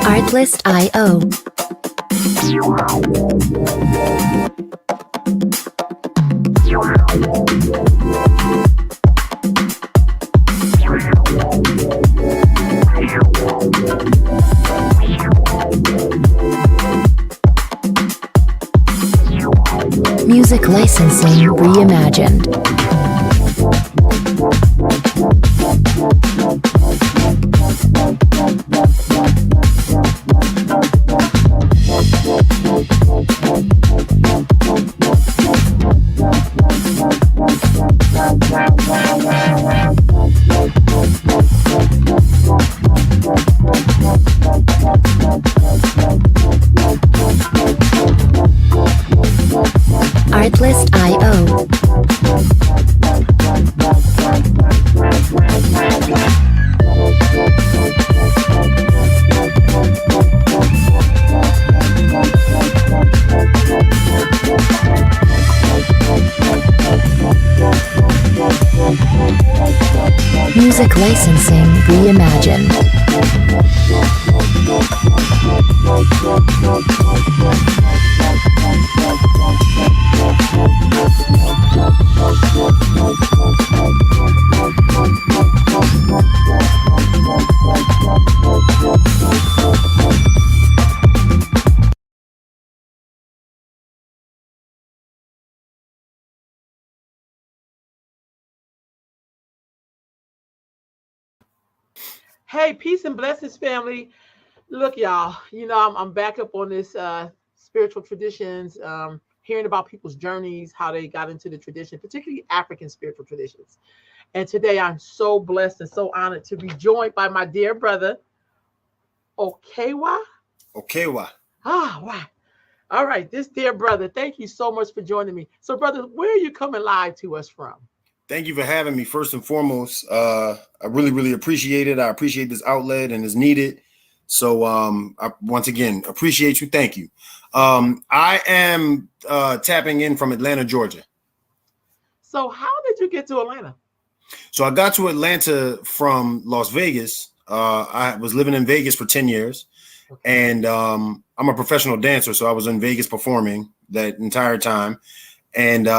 Artlist.io. Music licensing reimagined. Artlist.io. Music licensing reimagined. Hey, peace and blessings, family. Look, y'all, I'm back up on this spiritual traditions, hearing about people's journeys, how they got into the tradition, particularly African spiritual traditions. And today I'm so blessed and so honored to be joined by my dear brother, Okewa. Okewa. Wow. All right, this dear brother, thank you so much for joining me. So, brother, where are you coming live to us from? Thank you for having me. First and foremost, I really, really appreciate it. I appreciate this outlet and it's needed. So I once again appreciate you. Thank you. I am tapping in from Atlanta, Georgia. So how did you get to Atlanta? So I got to Atlanta from Las Vegas. I was living in Vegas for 10 years. Okay. And I'm a professional dancer. So I was in Vegas performing that entire time. And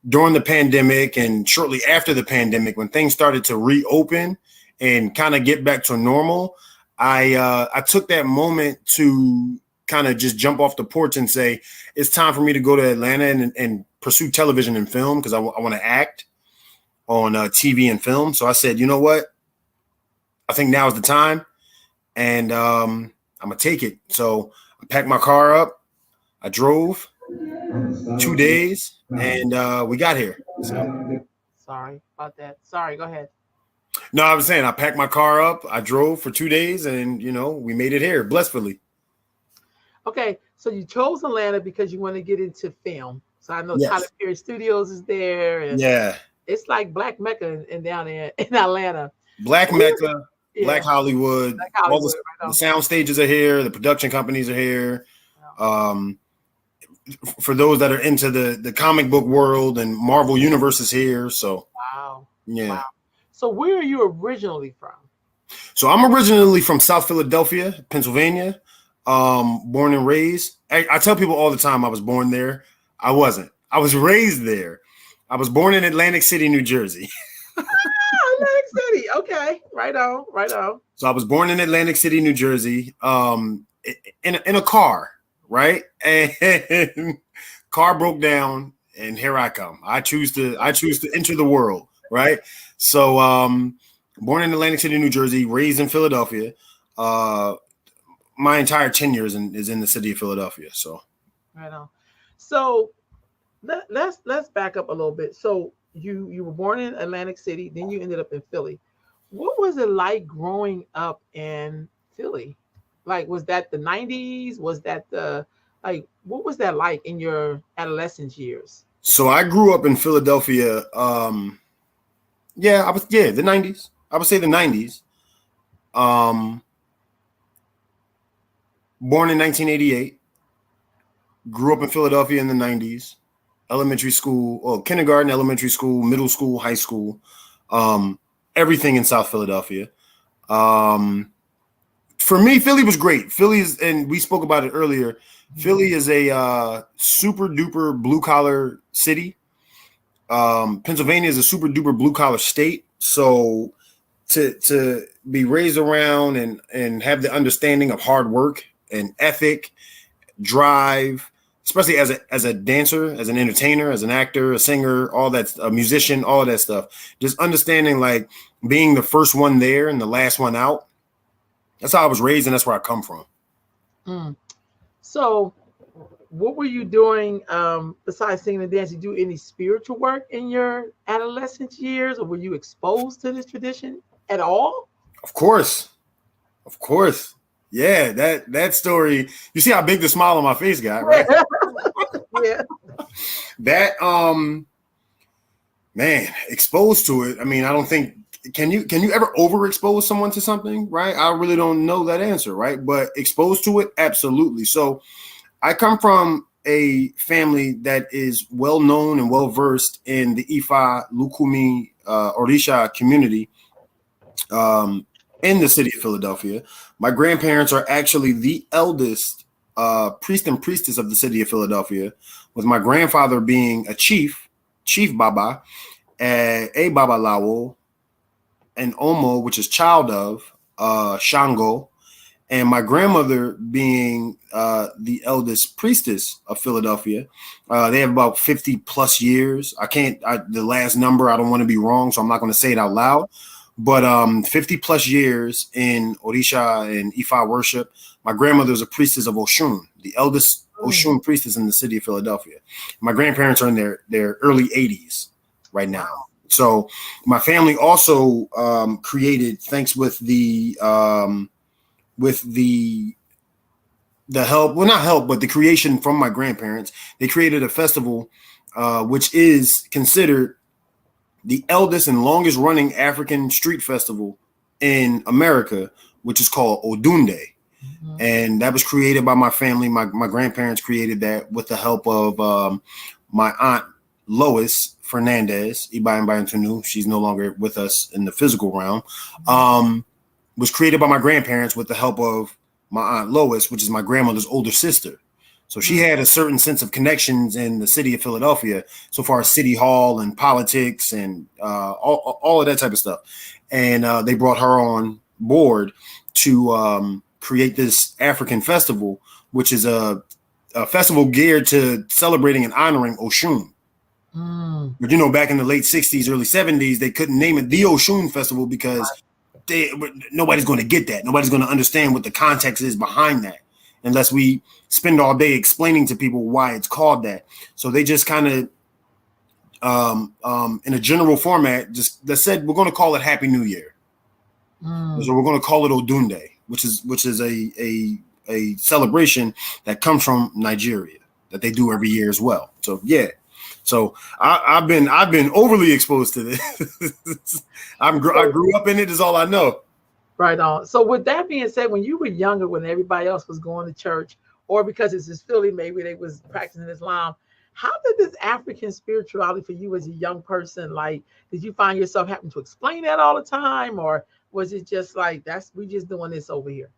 during the pandemic and shortly after the pandemic, when things started to reopen and kind of get back to normal, I took that moment to kind of just jump off the porch and say, it's time for me to go to Atlanta and pursue television and film because I want to act on TV and film. So I said, you know what? I think now is the time and I'm going to take it. So I packed my car up. I drove 2 days and we got here. So. Sorry about that. Sorry, go ahead. No, I was saying I packed my car up. I drove for 2 days and, we made it here blissfully. Okay. So you chose Atlanta because you want to get into film. So I know Yes. Tyler Perry Studios is there. And yeah. It's like Black Mecca in down there in Atlanta. Black Mecca, yeah. Black Hollywood. Black Hollywood, all the sound stages are here. The production companies are here. Yeah. For those that are into the comic book world and Marvel Universe is here. So, wow. Yeah. Wow. So where are you originally from? So I'm originally from South Philadelphia, Pennsylvania, born and raised. I tell people all the time I was born there. I wasn't. I was raised there. I was born in Atlantic City, New Jersey. Atlantic City. Okay. Right on. Right on. So I was born in Atlantic City, New Jersey, in a car. Right. And car broke down and here I come. I choose to enter the world. Right. So born in Atlantic City, New Jersey, raised in Philadelphia. My entire tenure is in the city of Philadelphia. So right on. So let's back up a little bit. So you were born in Atlantic City, then you ended up in Philly. What was it like growing up in Philly? Like, was that the 90s? Was that what was that like in your adolescence years? So I grew up in Philadelphia. The 90s. I would say the 90s. Born in 1988. Grew up in Philadelphia in the 90s. elementary school, or kindergarten, elementary school, middle school, high school, everything in South Philadelphia. For me, Philly was great. Philly is, and we spoke about it earlier. Philly is a super duper blue collar city. Pennsylvania is a super duper blue collar state. So to be raised around and have the understanding of hard work and ethic, drive, especially as a dancer, as an entertainer, as an actor, a singer, all that, a musician, all of that stuff. Just understanding like being the first one there and the last one out. That's how I was raised, and that's where I come from. So, what were you doing besides singing and dancing? Do any spiritual work in your adolescent years, or were you exposed to this tradition at all? Of course. Yeah, that story. You see how big the smile on my face got, right? Yeah. That man, exposed to it. I mean, I don't think can you ever overexpose someone to something, right? I really don't know that answer, right? But exposed to it, absolutely. So I come from a family that is well known and well versed in the Ifa, Lukumi, Orisha community in the city of Philadelphia. My grandparents are actually the eldest priest and priestess of the city of Philadelphia, with my grandfather being a chief Baba, a Babalawo, an Omo, which is child of Shango, and my grandmother being the eldest priestess of Philadelphia. They have about 50 plus years. The last number, I don't want to be wrong, so I'm not going to say it out loud. But 50 plus years in Orisha and Ifa worship. My grandmother is a priestess of Oshun, the eldest Oshun priestess in the city of Philadelphia. My grandparents are in their early 80s right now. So my family also created, thanks with the help, well, not help, but the creation from my grandparents, they created a festival which is considered the eldest and longest running African street festival in America, which is called Odunde. Mm-hmm. And that was created by my family. My grandparents created that with the help of my aunt Lois Fernandez, Ibayan Bayantunu. She's no longer with us in the physical realm. Was created by my grandparents with the help of my aunt Lois, which is my grandmother's older sister. So she had a certain sense of connections in the city of Philadelphia, so far as city hall and politics and all of that type of stuff. And they brought her on board to create this African festival, which is a festival geared to celebrating and honoring Oshun. But, back in the late 60s, early 70s, they couldn't name it the Oshun Festival because nobody's going to get that. Nobody's going to understand what the context is behind that unless we spend all day explaining to people why it's called that. So they just kind of, in a general format, they said, we're going to call it Happy New Year. So we're going to call it Odunde, which is a celebration that comes from Nigeria that they do every year as well. So, yeah. So I've been overly exposed to this. I grew up in it is all I know. Right on. So with that being said, when you were younger, when everybody else was going to church, or because it's just Philly, maybe they was practicing Islam, how did this African spirituality for you as a young person, like, did you find yourself having to explain that all the time, or was it just like, we just doing this over here?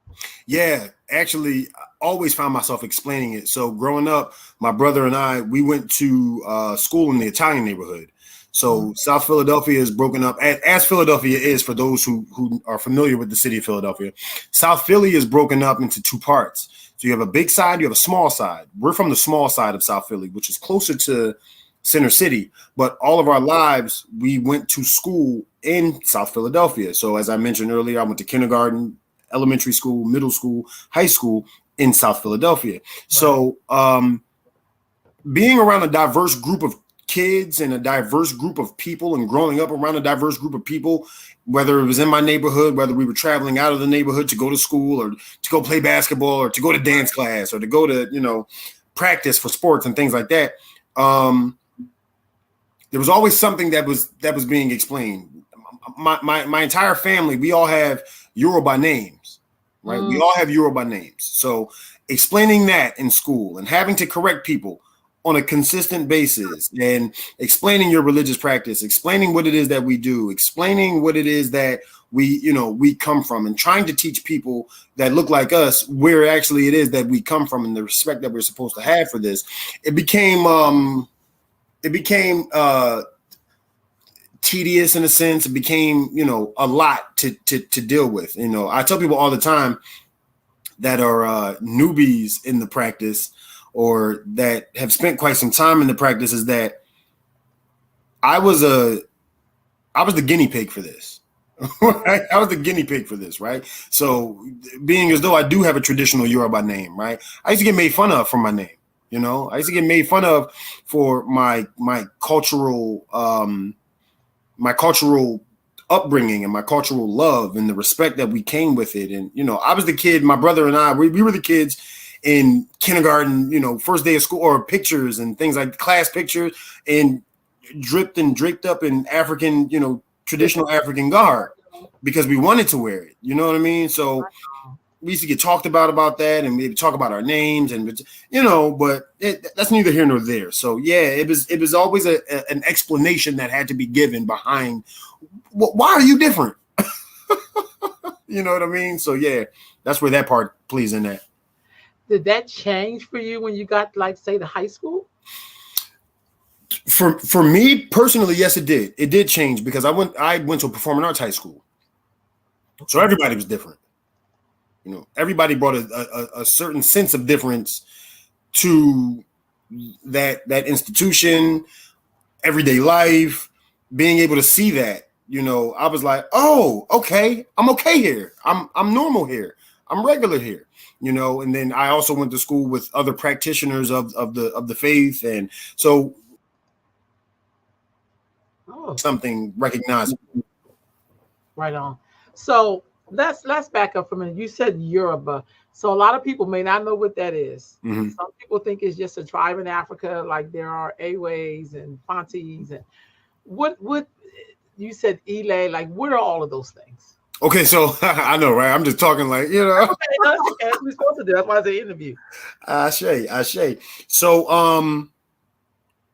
Yeah, actually, I always found myself explaining it. So growing up, my brother and I, we went to school in the Italian neighborhood. So South Philadelphia is broken up, as Philadelphia is for those who are familiar with the city of Philadelphia. South Philly is broken up into two parts. So you have a big side, you have a small side. We're from the small side of South Philly, which is closer to Center City. But all of our lives, we went to school in South Philadelphia. So as I mentioned earlier, I went to kindergarten, elementary school, middle school, high school in South Philadelphia. Right. So being around a diverse group of kids and a diverse group of people and growing up around a diverse group of people, whether it was in my neighborhood, whether we were traveling out of the neighborhood to go to school or to go play basketball or to go to dance class or to go to, practice for sports and things like that. There was always something that was being explained. My entire family, we all have Yoruba names, right? We all have Yoruba names. So explaining that in school and having to correct people on a consistent basis and explaining your religious practice, explaining what it is that we do, explaining what it is that we come from, and trying to teach people that look like us where actually it is that we come from and the respect that we're supposed to have for this. It became tedious in a sense. It became, a lot to deal with. I tell people all the time that are newbies in the practice or that have spent quite some time in the practice is that I was the guinea pig for this. Right? I was the guinea pig for this, right? So being as though I do have a traditional Yoruba name, right? I used to get made fun of for my name. I used to get made fun of for my cultural upbringing and my cultural love and the respect that we came with it. And I was the kid, my brother and I, we were the kids in kindergarten, first day of school, or pictures and things like class pictures, and dripped and draped up in African, traditional African garb because we wanted to wear it. You know what I mean? So we used to get talked about that, and we'd talk about our names, and but that's neither here nor there. So yeah, it was always an explanation that had to be given behind why are you different. You know what I mean? So yeah, that's where that part plays in that. Did that change for you when you got, like, say, to high school? For me personally, yes, it did. It did change because I went to a performing arts high school, so everybody was different. Everybody brought a certain sense of difference to that institution, everyday life. Being able to see that, I was like, oh, okay, I'm okay here. I'm normal here. I'm regular here. And then I also went to school with other practitioners of the faith, and so something recognizable. Right on. So let's back up for a minute. You said Yoruba. So a lot of people may not know what that is. Mm-hmm. Some people think it's just a tribe in Africa, like there are Aways and Fantis. And what you said, Ile, like what are all of those things? Okay, so I know, right? I'm just talking like, Okay, that's what we're supposed to do. That's why I say interview. Ashe. So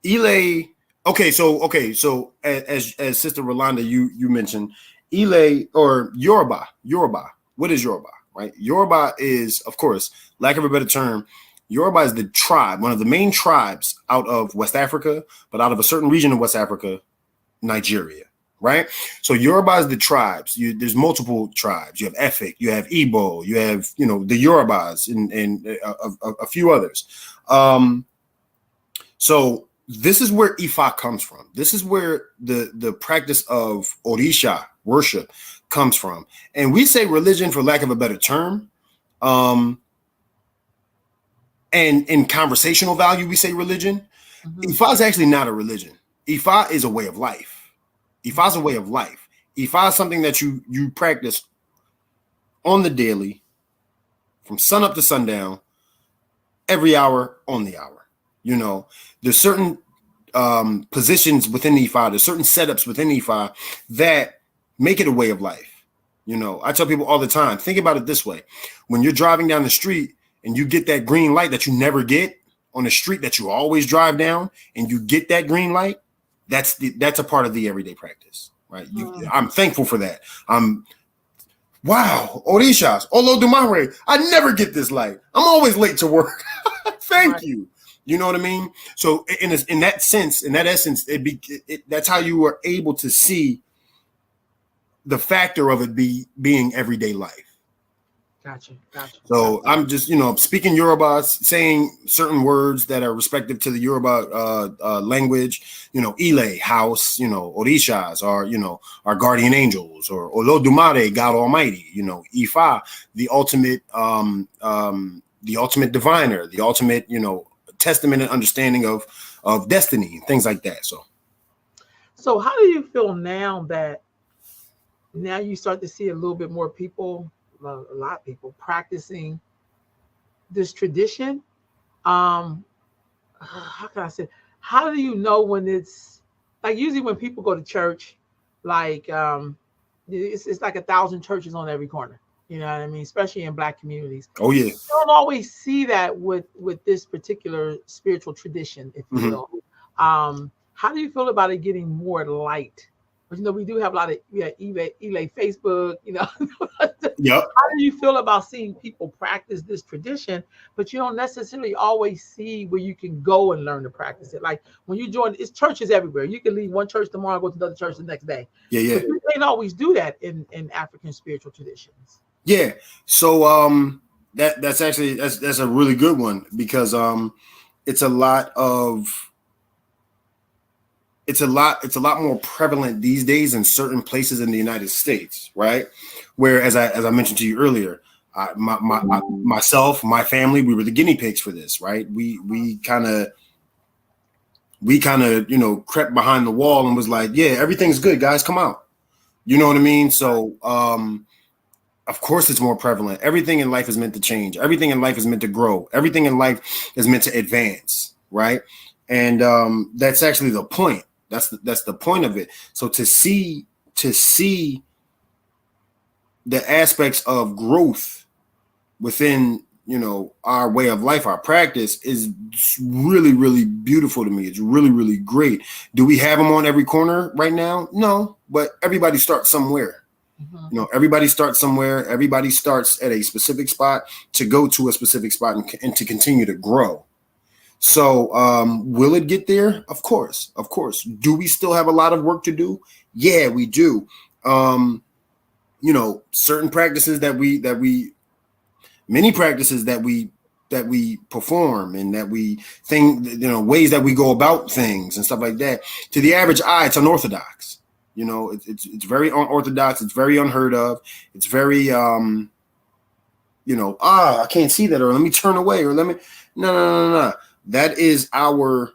Ile. Okay, so as Sister Rolanda, you mentioned Ile or Yoruba. What is Yoruba, right? Yoruba is, of course, lack of a better term, Yoruba is the tribe, one of the main tribes out of West Africa, but out of a certain region of West Africa, Nigeria, right? So Yoruba is the tribes. There's multiple tribes. You have Efik, you have Igbo, you have, the Yorubas and a few others. So this is where Ifa comes from. This is where the practice of Orisha, worship, comes from. And we say religion for lack of a better term. And in conversational value, we say religion. Mm-hmm. Ifa is actually not a religion. Ifa is a way of life. Ifa is a way of life. Ifa is something that you practice on the daily, from sun up to sundown, every hour on the hour. There's certain positions within Ifa, there's certain setups within Ifa that make it a way of life. I tell people all the time, think about it this way. When you're driving down the street and you get that green light that you never get on a street that you always drive down, and you get that green light, that's a part of the everyday practice, right? I'm thankful for that. Wow, Orishas, Olodumare, I never get this light. I'm always late to work. Thank you. You know what I mean? So in that sense, in that essence, that's how you are able to see the factor of it being everyday life. Gotcha. So I'm just, speaking Yoruba, saying certain words that are respective to the Yoruba language, Ile, house, Orishas are, our guardian angels, or Olodumare, God Almighty, Ifa, the ultimate diviner, the ultimate, testament and understanding of destiny and things like that. So how do you feel now that you start to see a little bit more people, a lot of people practicing this tradition? How can I say? How do you know when it's like, usually when people go to church, like it's like 1,000 churches on every corner. You know what I mean? Especially in Black communities. Oh yeah. You don't always see that with this particular spiritual tradition, if you Mhm. will. How do you feel about it getting more light? But we do have a lot of eBay, Facebook. How Yep. do you feel about seeing people practice this tradition, but you don't necessarily always see where you can go and learn to practice it? Like when you join, it's churches everywhere. You can leave one church tomorrow and go to another church the next day. Yeah, yeah. But you can't always do that in African spiritual traditions. Yeah. So that's actually that's a really good one because it's a lot of it's a lot more prevalent these days in certain places in the United States, right? Where as I mentioned to you earlier, myself, my family, we were the guinea pigs for this, right? We kind of crept behind the wall and was like, yeah, everything's good, guys, come out. You know what I mean? So of course it's more prevalent. Everything in life is meant to change. Everything in life is meant to grow. Everything in life is meant to advance, right? And that's actually the point. That's the point of it. So to see the aspects of growth within our way of life, our practice is really, really beautiful to me. It's really, really great. Do we have them on every corner right now? No, but everybody starts somewhere. Mm-hmm. Everybody starts somewhere. Everybody starts at a specific spot to go to a specific spot and to continue to grow. So will it get there? Of course. Do we still have a lot of work to do? Yeah, we do. Certain practices many practices that we perform and that we think, ways that we go about things and stuff like that. To the average eye, it's unorthodox. It's very unorthodox. It's very unheard of. It's very, I can't see that, or let me turn away, or no. That is our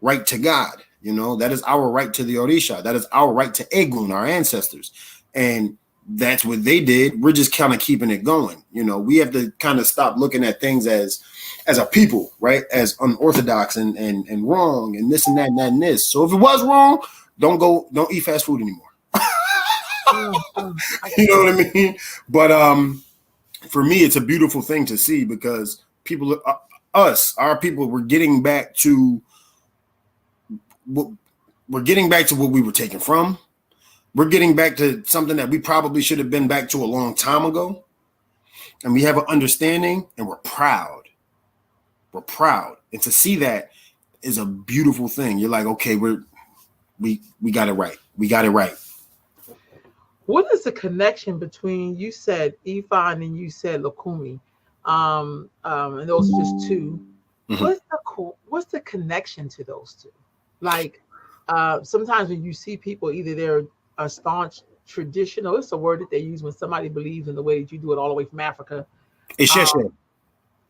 right to God. That is our right to the Orisha. That is our right to Egun, our ancestors. And that's what they did. We're just kind of keeping it going. We have to kind of stop looking at things as a people, right? As unorthodox and wrong and this and that and that and this. So if it was wrong, don't eat fast food anymore. You know what I mean? But for me, it's a beautiful thing to see because people, our people, we're getting back to what we were taken from. We're getting back to something that we probably should have been back to a long time ago. And we have an understanding and we're proud. We're proud. And to see that is a beautiful thing. You're like, okay, we got it right. We got it right. What is the connection between, you said Ifa and then you said Lukumi? And those are just two. Mm-hmm. What's the connection to those two? Like sometimes when you see people, either they're a staunch traditional, it's a word that they use when somebody believes in the way that you do it all the way from Africa. Is that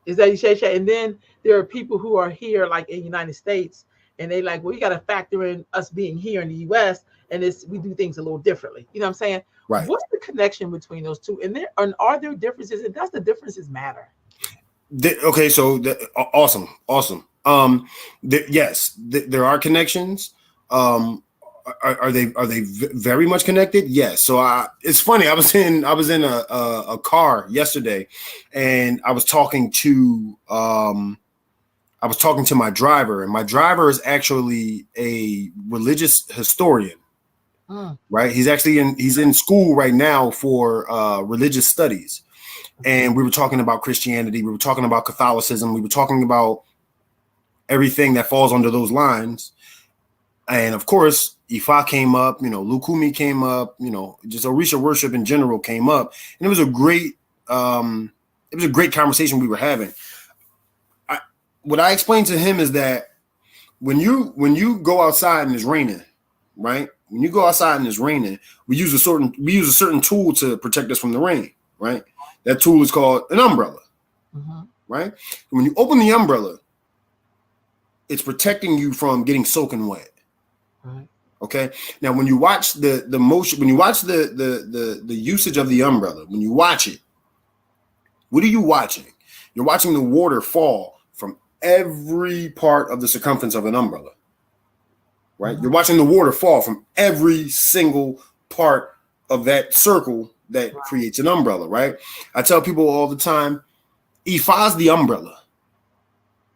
Ishesha? And then there are people who are here, like in the United States, and they like, well, you got to factor in us being here in the U.S. and we do things a little differently. You know what I'm saying? Right. What's the connection between those two? And are there differences? And does the differences matter? Okay, so awesome. Yes, there are connections. Are they very much connected? Yes. So it's funny. I was in a car yesterday, and I was talking to my driver, and my driver is actually a religious historian. Right. He's in school right now for religious studies. And we were talking about Christianity. We were talking about Catholicism. We were talking about everything that falls under those lines. And of course, Ifa came up, Lukumi came up, just Orisha worship in general came up. And it was a great conversation we were having. What I explained to him is that when you go outside and it's raining, right? When you go outside and it's raining, we use a certain tool to protect us from the rain, right? That tool is called an umbrella, right? And when you open the umbrella, it's protecting you from getting soaking wet. Right. Okay. Now, when you watch the motion, when you watch the usage of the umbrella, when you watch it, what are you watching? You're watching the water fall from every part of the circumference of an umbrella, right? You're watching the water fall from every single part of that circle that creates an umbrella, right? I tell people all the time, Ifa is the umbrella,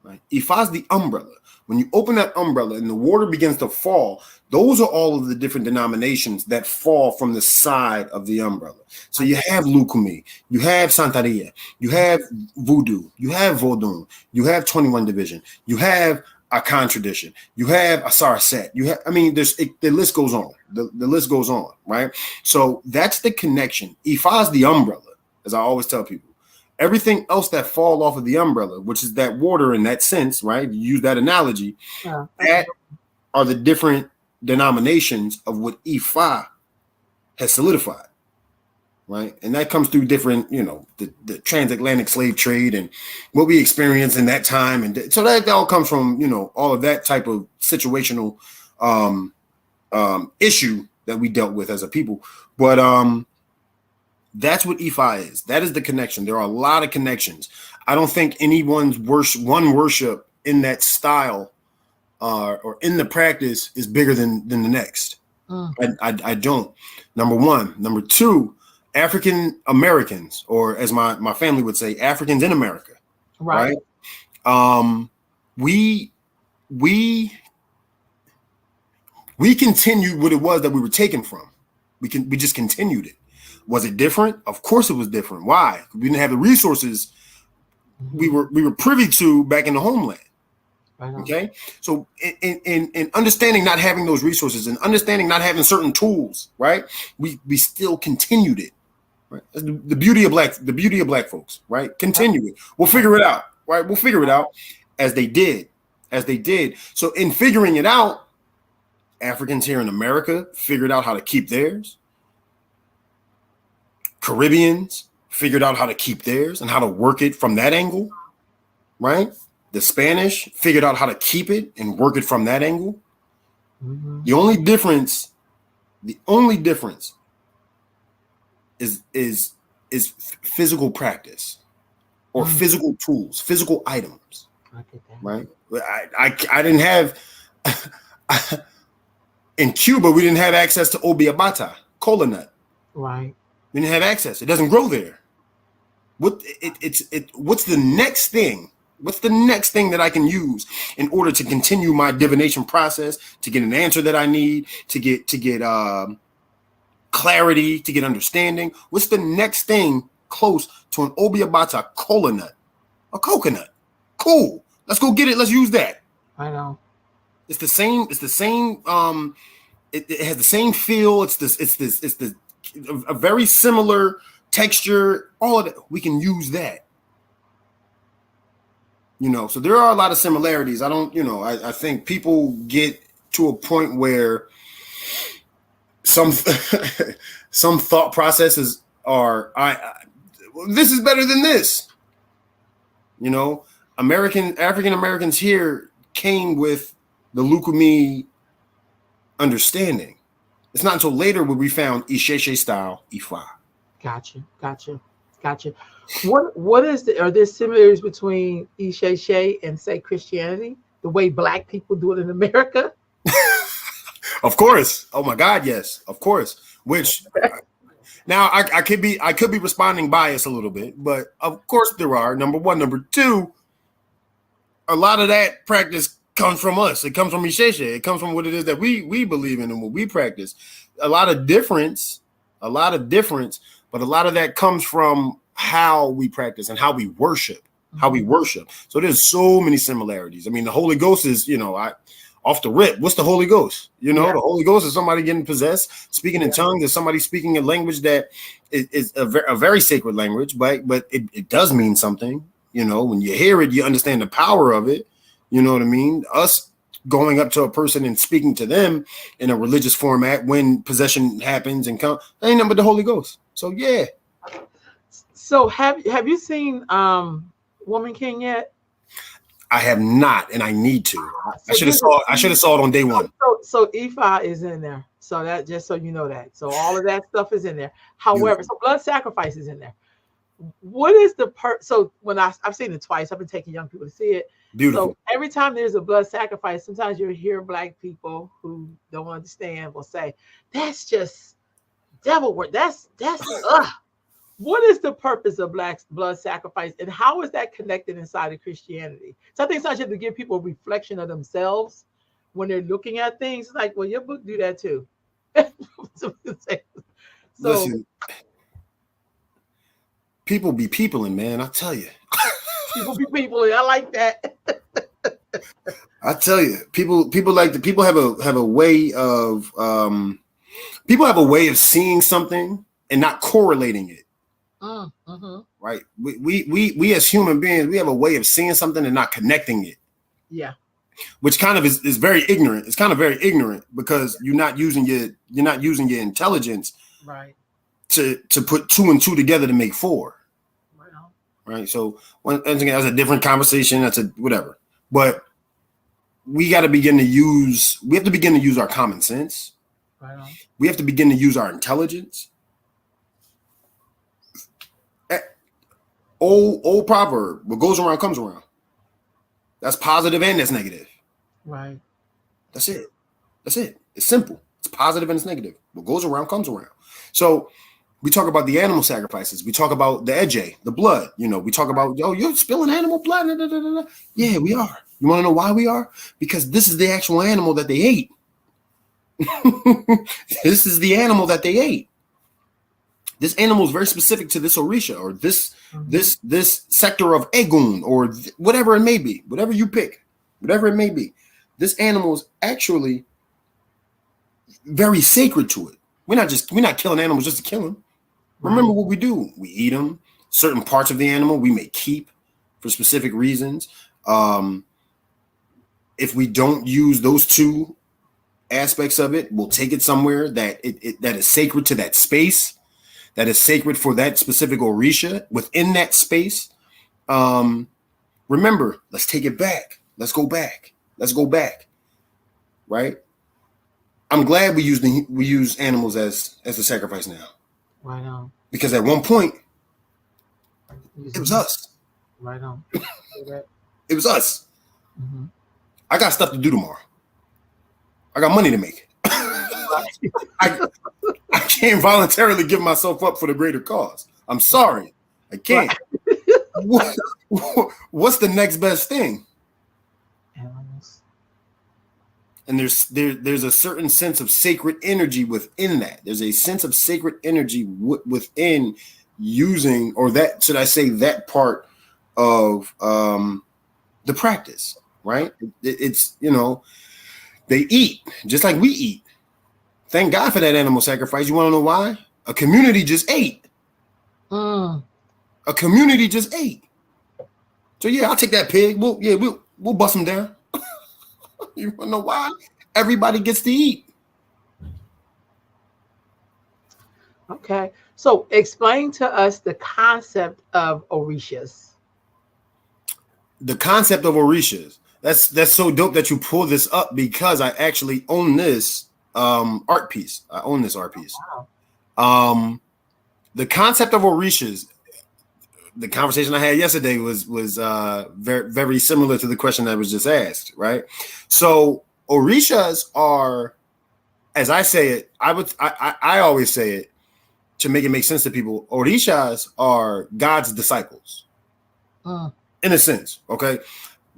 right? Ifa is the umbrella. When you open that umbrella and the water begins to fall, those are all of the different denominations that fall from the side of the umbrella. So you have Lukumi, you have Santeria, you have Voodoo, you have Vodun, you have 21 Division, you have Akan tradition, you have Asara Set, you have, I mean, the list goes on. The list goes on, right? So that's the connection. Ifa is the umbrella, as I always tell people. Everything else that fall off of the umbrella, which is that water in that sense, right? You use that analogy, that are the different denominations of what Ifa has solidified, right? And that comes through different, you know, the transatlantic slave trade and what we experienced in that time. And so that all comes from, you know, all of that type of situational issue that we dealt with as a people. But that's what Ifa is. That is the connection. There are a lot of connections. I don't think anyone's worship in that style or in the practice is bigger than the next. I don't. Number one. Number two, African Americans, or as my family would say, Africans in America. Right. We continued what it was that we were taken from. We just continued it. Was it different? Of course it was different. Why? We didn't have the resources we were privy to back in the homeland. Okay. So in understanding not having those resources and understanding not having certain tools, right? We still continued it. Right. That's the beauty of black folks, right? Continue it. We'll figure it out. Right. We'll figure it out as they did. So in figuring it out, Africans here in America figured out how to keep theirs. Caribbeans figured out how to keep theirs and how to work it from that angle, right? The Spanish figured out how to keep it and work it from that angle. The only difference is physical practice or physical tools, physical items, right? I didn't have in Cuba, we didn't have access to obiabata, cola nut. Right. We didn't have access. It doesn't grow there. What's the next thing? What's the next thing that I can use in order to continue my divination process, to get an answer that I need, to get clarity, to get understanding? What's the next thing close to an obiabata cola nut? A coconut. Cool. Let's go get it. Let's use that. I know. It's the same. It has the same feel. It's a very similar texture. All of that. We can use that. You know, so there are a lot of similarities. I think people get to a point where some thought processes are, this is better than this. You know, African Americans here came with the Lukumi understanding. It's not until later when we found Isheshe style Ifa. Gotcha. Are there similarities between Isheshe and, say, Christianity? The way Black people do it in America? Of course. Oh my God, yes. Of course. Which now I could be responding biased a little bit, but of course there are. Number one. Number two, a lot of that practice comes from us. It comes from Isheshe. It comes from what it is that we believe in and what we practice. A lot of difference, but a lot of that comes from how we practice and how we worship. So there's so many similarities. I mean, the Holy Ghost is, off the rip. What's the Holy Ghost? The Holy Ghost is somebody getting possessed, speaking in tongues. Is somebody speaking a language that is a very sacred language, but it does mean something. When you hear it, you understand the power of it. You know what I mean? Us going up to a person and speaking to them in a religious format when possession happens and ain't nothing but the Holy Ghost. So yeah. So have you seen Woman King yet? I have not, and I need to. I should have saw it on day one. So Ifa is in there. So that, just so you know that. So all of that stuff is in there. However, so blood sacrifice is in there. What is the so when I've seen it twice, I've been taking young people to see it. Beautiful. So every time there's a blood sacrifice, sometimes you'll hear Black people who don't understand will say, that's just devil work. That's ugh. What is the purpose of black blood sacrifice, and how is that connected inside of Christianity? So I think sometimes you have to give people a reflection of themselves when they're looking at things. It's like, well, your book do that too. So Listen, people be peopling, man. I tell you. people be people. I like that. I tell you, people have a way of people have a way of seeing something and not correlating it. Right? We as human beings, we have a way of seeing something and not connecting it. Yeah. Which kind of is very ignorant. It's kind of very ignorant because you're not using your intelligence right to put 2 and 2 together to make 4. Right on. Right. So once again, that's a different conversation. That's a whatever. But we got to begin to use our common sense. Right on. We have to begin to use our intelligence. Old proverb, what goes around comes around. That's positive and that's negative. Right. That's it. It's simple. It's positive and it's negative. What goes around comes around. So we talk about the animal sacrifices. We talk about the edge, the blood. We talk about, you're spilling animal blood. Da, da, da, da. Yeah, we are. You want to know why we are? Because this is the actual animal that they ate. This is the animal that they ate. This animal is very specific to this Orisha or this sector of Egun or whatever it may be, whatever you pick, whatever it may be. This animal is actually very sacred to it. We're not killing animals just to kill them. Remember what we do. We eat them. Certain parts of the animal we may keep for specific reasons. If we don't use those 2 aspects of it, we'll take it somewhere that that is sacred to that space. That is sacred for that specific Orisha within that space. Remember, let's take it back. Let's go back. Right? I'm glad we use animals as a sacrifice now. Right on. Because at one point, it was us. Right on. It was us. Mm-hmm. I got stuff to do tomorrow. I got money to make. I can't voluntarily give myself up for the greater cause. I'm sorry. I can't. What's the next best thing? Animals. And there's a certain sense of sacred energy within that. There's a sense of sacred energy within using, or that, should I say, that part of the practice, right? It's, they eat just like we eat. Thank God for that animal sacrifice. You want to know why? A community just ate. A community just ate. So yeah, I'll take that pig. We'll bust them down. You want to know why? Everybody gets to eat. Okay. So explain to us the concept of Orishas. The concept of Orishas. That's so dope that you pull this up because I actually own this art piece. I own this art piece. Wow. The concept of Orishas, the conversation I had yesterday was very, very similar to the question that was just asked, right? So Orishas are, as I say it, I always say it to make it make sense to people. Orishas are God's disciples, in a sense. Okay,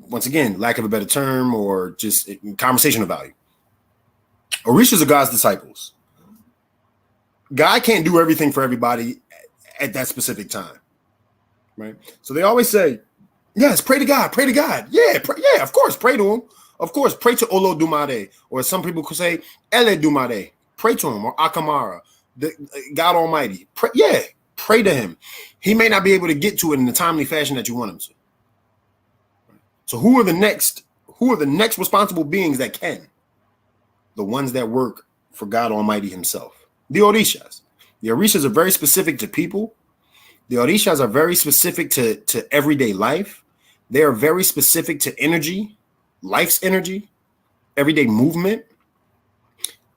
once again, lack of a better term or just conversational value. Orishas are God's disciples. God can't do everything for everybody at that specific time, right? So they always say, yes, pray to God, pray to God. Yeah, of course, pray to him. Of course, pray to Olo Dumare, or some people could say Ele Dumare, pray to him, or Akamara, the God Almighty. Pray to him. He may not be able to get to it in the timely fashion that you want him to. So who are the next responsible beings that can? The ones that work for God Almighty himself. The Orishas. The Orishas are very specific to people. The Orishas are very specific to everyday life. They are very specific to energy, life's energy, everyday movement.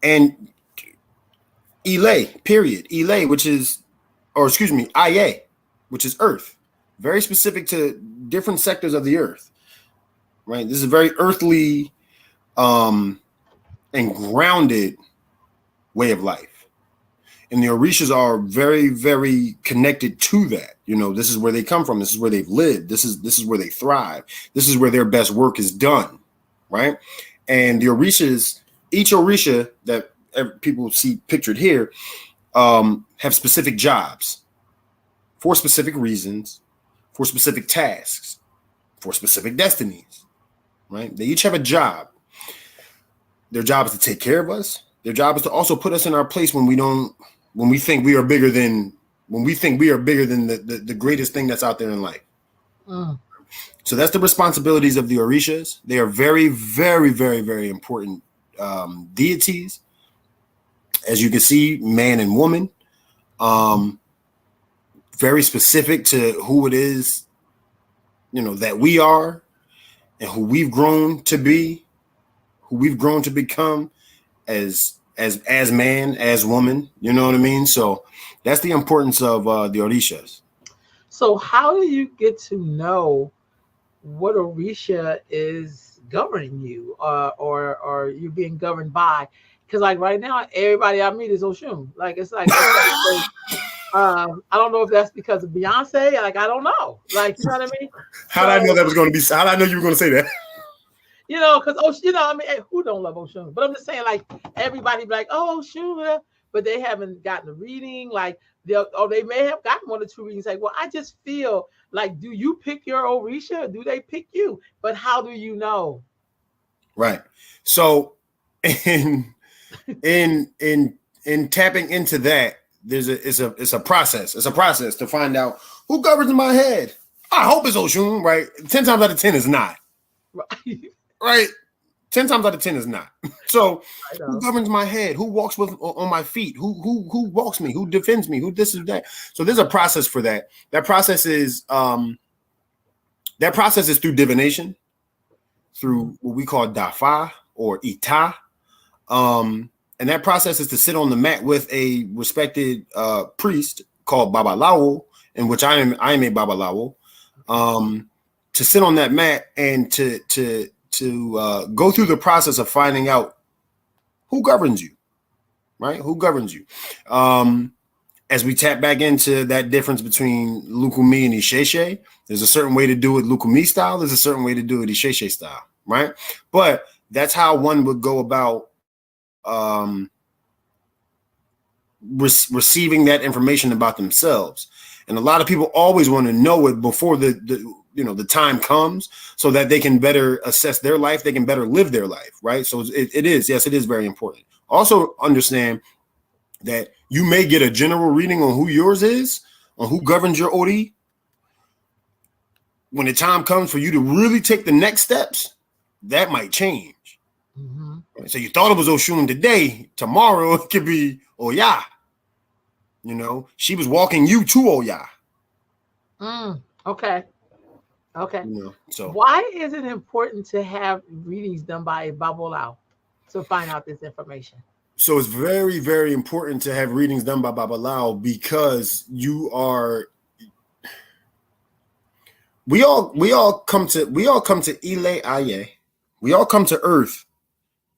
And Ile, period. Ile, Ia, which is earth. Very specific to different sectors of the earth. Right? This is a very earthly and grounded way of life. And the Orishas are very, very connected to that. You know, this is where they come from. This is where they've lived. This is where they thrive. This is where their best work is done, right? And the Orishas, each Orisha that people see pictured here, have specific jobs for specific reasons, for specific tasks, for specific destinies, right? They each have a job. Their job is to take care of us. Their job is to also put us in our place when we think we are bigger than the greatest thing that's out there in life. So that's the responsibilities of the Orishas. They are very, very, very, very important deities. As you can see, man and woman, very specific to who it is, you know, that we are and who we've grown to be, who we've grown to become as man, as woman, you know what I mean? So that's the importance of the Orishas. So how do you get to know what Orisha is governing you, or you being governed by? Because like right now, everybody I meet is Oshun. Like it's like I don't know if that's because of Beyonce. Like I don't know. Like you know what I mean? How did I know that was going to be? How did I know you were going to say that? You know, because you know, I mean, who don't love Oshun? But I'm just saying, like everybody be like, oh Oshun, but they haven't gotten a reading. Like they may have gotten 1 or 2 readings. Like, well, I just feel like, do you pick your Orisha? Or do they pick you? But how do you know? Right. So in tapping into that, it's a process. It's a process to find out who governs my head. I hope it's Oshun, right? 10 times out of 10 is not. Right? 10 times out of 10 is not. So who governs my head? Who walks on my feet? Who walks me? Who defends me? Who this is that? So there's a process for that. That process is through divination, through what we call dafa or ita. And that process is to sit on the mat with a respected priest called Babalawo, in which I am a Babalawo, to sit on that mat and to go through the process of finding out who governs you, right? Who governs you? As we tap back into that difference between Lukumi and Isheshe, there's a certain way to do it Lukumi style. There's a certain way to do it Isheshe style, right? But that's how one would go about receiving that information about themselves. And a lot of people always want to know it before the time comes, so that they can better assess their life, they can better live their life, right? So it is very important. Also understand that you may get a general reading on who yours is, on who governs your Ori. When the time comes for you to really take the next steps, that might change. Mm-hmm. So you thought it was Oshun today, tomorrow it could be Oya. You know, she was walking you to Oya. Okay. You know, so why is it important to have readings done by a Babalawo to find out this information? So it's very, very important to have readings done by Babalawo, because we all come to Ile Aye. We all come to Earth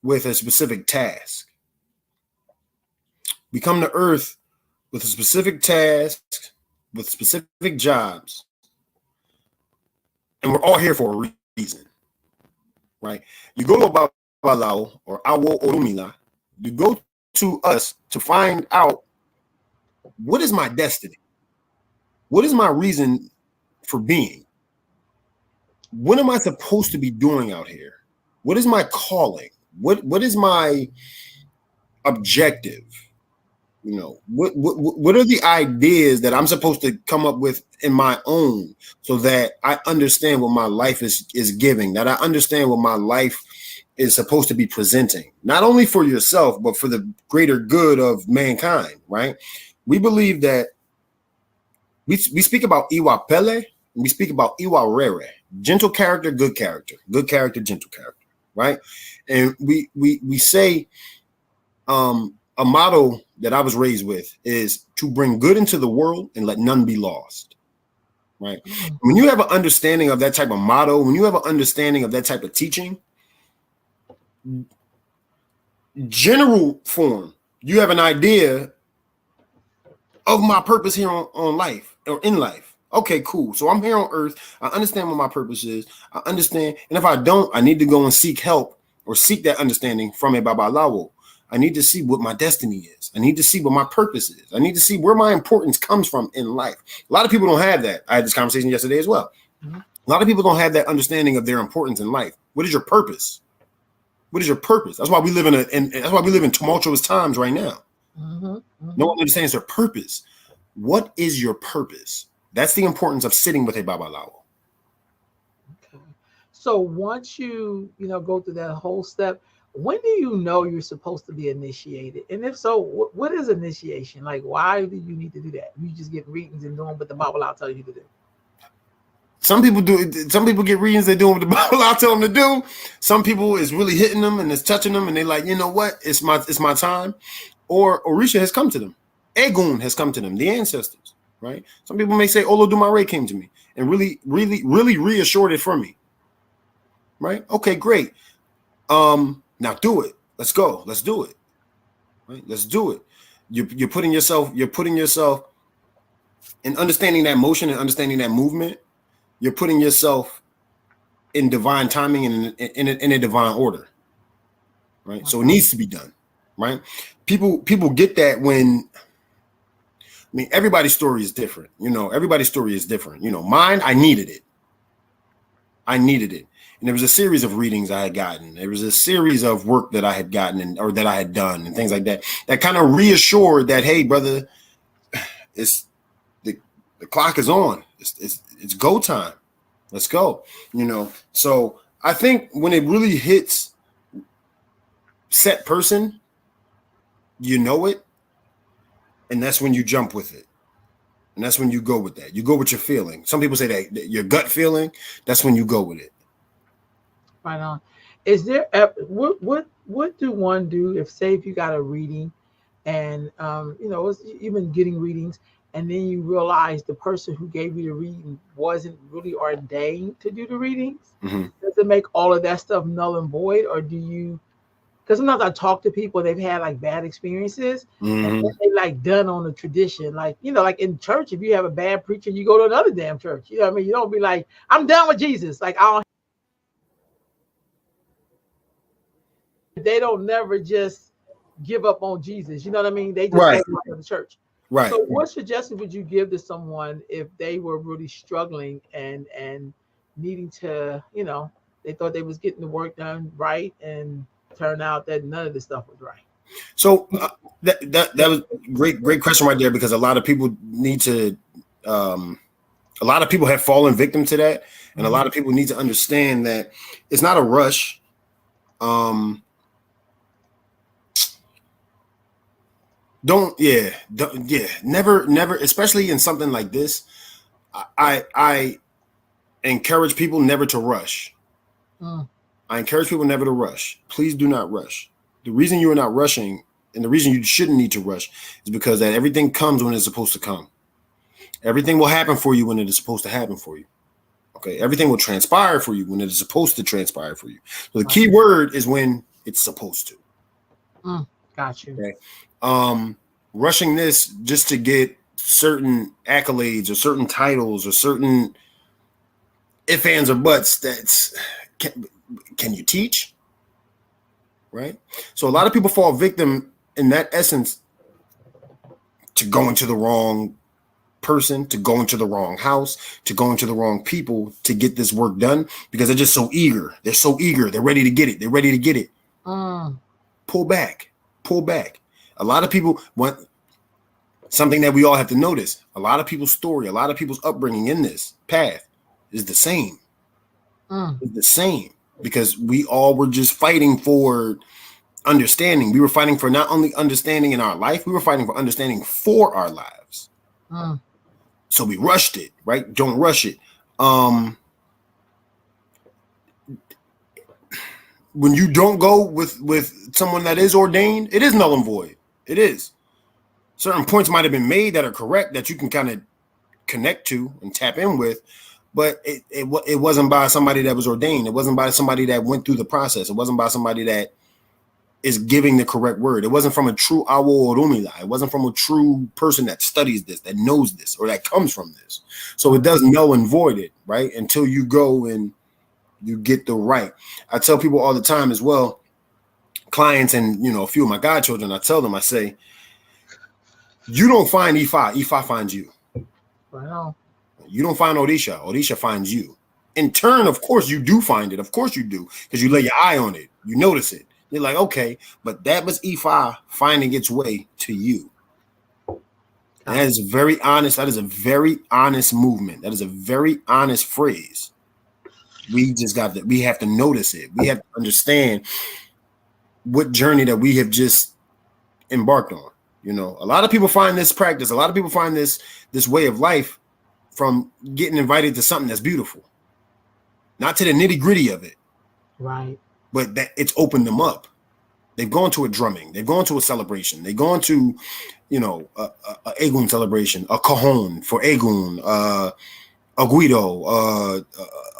with a specific task. We come to Earth with a specific task, with specific jobs, and we're all here for a reason, right? You go to Babalawo or Awo Orumila, you go to us to find out, what is my destiny? What is my reason for being? What am I supposed to be doing out here? What is my calling? What is my objective? You know, what are the ideas that I'm supposed to come up with in my own, so that I understand what my life is giving, that I understand what my life is supposed to be presenting, not only for yourself, but for the greater good of mankind, right? We believe that we speak about Iwa Pele, and we speak about Iwa Rere, gentle character, gentle character, right? And we say a motto that I was raised with is to bring good into the world and let none be lost, right? When you have an understanding of that type of motto, when you have an understanding of that type of teaching, general form, you have an idea of my purpose here on life or in life. Okay, cool. So I'm here on earth. I understand what my purpose is. I understand. And if I don't, I need to go and seek help or seek that understanding from a Babalawo. I need to see what my destiny is. I need to see what my purpose is. I need to see where my importance comes from in life. A lot of people don't have that. I had this conversation yesterday as well. Mm-hmm. A lot of people don't have that understanding of their importance in life. What is your purpose? What is your purpose? That's why we live in tumultuous times right now. Mm-hmm. Mm-hmm. No one understands their purpose. What is your purpose? That's the importance of sitting with a Babalawo. Okay. So once you go through that whole step, when do you know you're supposed to be initiated? And if so, what is initiation? Like, why do you need to do that? You just get readings and doing what the Babalawo tell you to do. Some people do. Some people get readings. They're doing what the Babalawo tell them to do. Some people is really hitting them and it's touching them, and they're like, you know what? It's my time. Or Orisha has come to them. Egun has come to them. The ancestors, right? Some people may say Olodumare came to me and really reassured it for me. Right? Okay, great. Now do it. Let's go. Let's do it. Right? Let's do it. You're putting yourself in understanding that motion and understanding that movement. You're putting yourself in divine timing and in a divine order. Right? So it needs to be done. Right? People get that when, I mean, everybody's story is different. Everybody's story is different. Mine, I needed it. And there was a series of readings I had gotten. There was a series of work that I had gotten or that I had done and things like that kind of reassured that, hey, brother, it's the clock is on. It's go time. Let's go. So I think when it really hits set person, it, and that's when you jump with it. And that's when you go with that. You go with your feeling. Some people say that your gut feeling, that's when you go with it. Right on. Is there what do one do if you got a reading and you've been getting readings and then you realize the person who gave you the reading wasn't really ordained to do the readings? Mm-hmm. Does it make all of that stuff null and void, or do you? Because sometimes I talk to people, they've had like bad experiences, mm-hmm. and they like done on the tradition. Like, like in church, if you have a bad preacher, you go to another damn church. You know what I mean? You don't be like, I'm done with Jesus. Like, they don't never just give up on Jesus. You know what I mean? They just go to the church. Right. So what suggestion would you give to someone if they were really struggling and needing to, they thought they was getting the work done right and turned out that none of this stuff was right? So that was great question right there, because a lot of people need to a lot of people have fallen victim to that, and a lot of people need to understand that it's not a rush. Never, especially in something like this. I encourage people never to rush. I encourage people never to rush. Please do not rush. The reason you are not rushing, and the reason you shouldn't need to rush, is because that everything comes when it's supposed to come. Everything will happen for you when it is supposed to happen for you. Okay, everything will transpire for you when it is supposed to transpire for you. So the key word is when it's supposed to. Got you. Okay. Rushing this just to get certain accolades or certain titles or certain ifs, ands, or buts. Can you teach? Right. So a lot of people fall victim in that essence to going to the wrong person, to go into the wrong house, to go into the wrong people to get this work done, because they're just so eager. They're so eager. They're ready to get it. Pull back. A lot of people want something that we all have to notice. A lot of people's story, a lot of people's upbringing in this path is the same. It's the same, because we all were just fighting for understanding. We were fighting for not only understanding in our life, we were fighting for understanding for our lives. So we rushed it, right? Don't rush it. When you don't go with someone that is ordained, it is null and void. It is. Certain points might have been made that are correct, that you can kind of connect to and tap in with, but it wasn't by somebody that was ordained. It wasn't by somebody that went through the process. It wasn't by somebody that is giving the correct word. It wasn't from a true Awo Orumila. It wasn't from a true person that studies this, that knows this, or that comes from this. So it does null and void it, right? Until you go and you get the right. I tell people all the time as well, clients and, you know, a few of my godchildren, I tell them, I say, you don't find Ifa, Ifa finds you. Wow. You don't find Orisha, Orisha finds you. In turn, of course, you do find it. Of course you do, because you lay your eye on it. You notice it. You're like, okay, but that was Ifa finding its way to you. And that is a very honest, that is a very honest movement. That is a very honest phrase. We just got that. We have to notice it. We have to understand what journey that we have just embarked on. You know, a lot of people find this practice, a lot of people find this way of life from getting invited to something that's beautiful, not to the nitty gritty of it. Right. But that it's opened them up. They've gone to a drumming, they've gone to a celebration, they've gone to, you know, a Egun celebration, a cajon for Egun, a Guido, a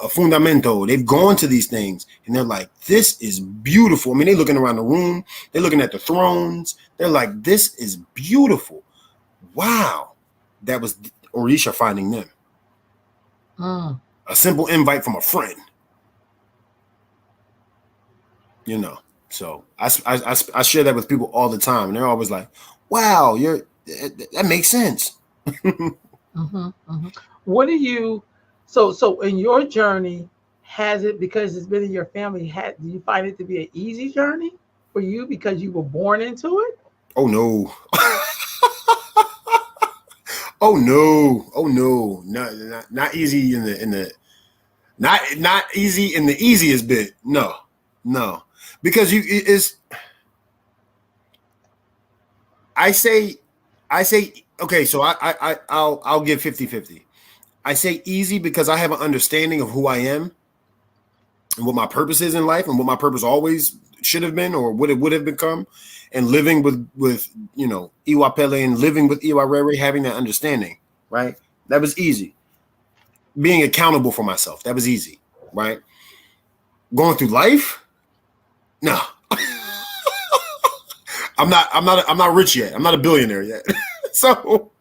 Fundamento. They've gone to these things and they're like, this is beautiful. I mean, they're looking around the room, they're looking at the thrones, they're like, this is beautiful. Wow. That was Orisha finding them. A simple invite from a friend. You know, so I share that with people all the time, and they're always like, "Wow, that makes sense." What do you? So in your journey, has it, because it's been in your family? Do you find it to be an easy journey for you because you were born into it? Oh no! Oh no! Not easy in the not easy in the easiest bit. No. Because I say okay, so I'll give 50-50. I say easy because I have an understanding of who I am and what my purpose is in life and what my purpose always should have been or what it would have become, and living with you know, Iwapele and living with Iwarere, having that understanding, right? That was easy. Being accountable for myself, that was easy, right? Going through life, no. I'm not rich yet. I'm not a billionaire yet. So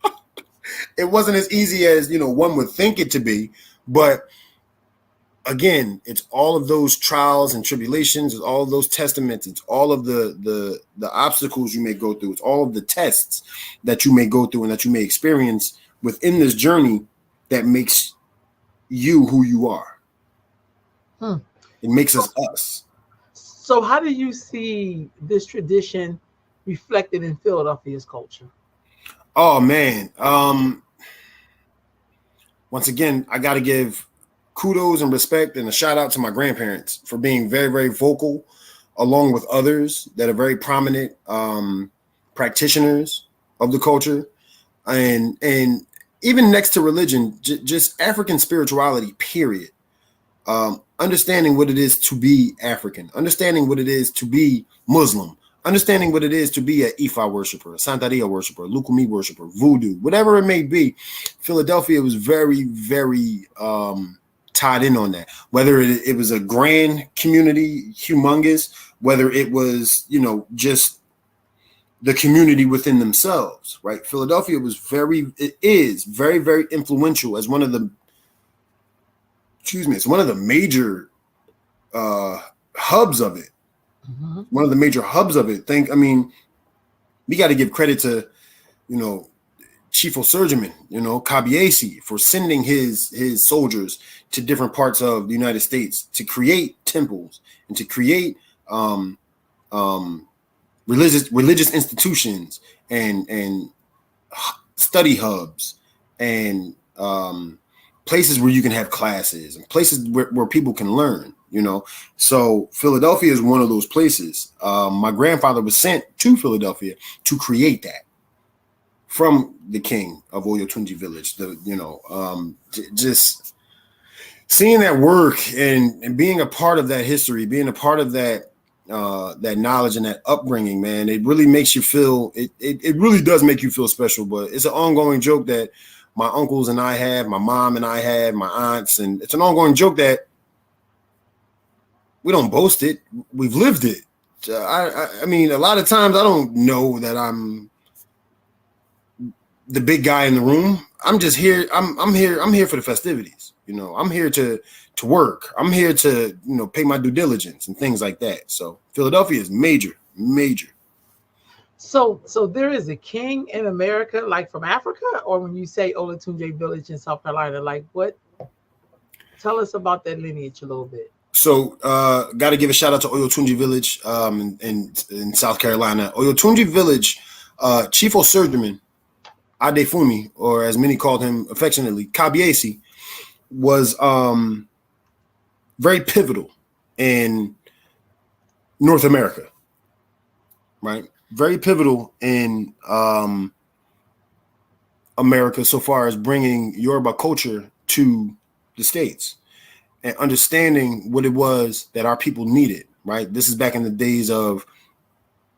it wasn't as easy as, you know, one would think it to be. But again, it's all of those trials and tribulations, it's all of those testaments, it's all of the obstacles you may go through, it's all of the tests that you may go through and that you may experience within this journey that makes you who you are. It makes us. So how do you see this tradition reflected in Philadelphia's culture? Oh man. Once again, I got to give kudos and respect and a shout out to my grandparents for being very, very vocal, along with others that are very prominent practitioners of the culture, and even next to religion, just African spirituality, period. Understanding what it is to be African, understanding what it is to be Muslim, understanding what it is to be an Ifa worshiper, a Santeria worshiper, Lukumi worshiper, voodoo, whatever it may be. Philadelphia was very, very tied in on that. Whether it was a grand community, humongous, whether it was, you know, just the community within themselves, right? Philadelphia is very, very influential as one of the, it's one of the major hubs of it. One of the major hubs of it. We got to give credit to, you know, Chief Surgeon, you know, Kabiesi, for sending his soldiers to different parts of the United States to create temples and to create religious institutions and study hubs and places where you can have classes and places where people can learn, you know. So Philadelphia is one of those places. My grandfather was sent to Philadelphia to create that from the king of Oyotunji village. Just seeing that work and being a part of that history, being a part of that that knowledge and that upbringing, man, it really makes you feel, it really does make you feel special. But it's an ongoing joke that my uncles and I have, my mom and I have, my aunts, and it's an ongoing joke that we don't boast it. We've lived it. I mean, a lot of times I don't know that I'm the big guy in the room. I'm just here. I'm here for the festivities. You know, I'm here to work. I'm here to, you know, pay my due diligence and things like that. So Philadelphia is major. So there is a king in America, like from Africa, or when you say Olatunji Village in South Carolina, like what? Tell us about that lineage a little bit. So got to give a shout out to Oyotunji Village in South Carolina. Oyotunji Village, Chief Osurgerman Adefumi, or as many called him affectionately, Kabiesi, was very pivotal in North America, right? Very pivotal in America so far as bringing Yoruba culture to the States and understanding what it was that our people needed, right? This is back in the days of,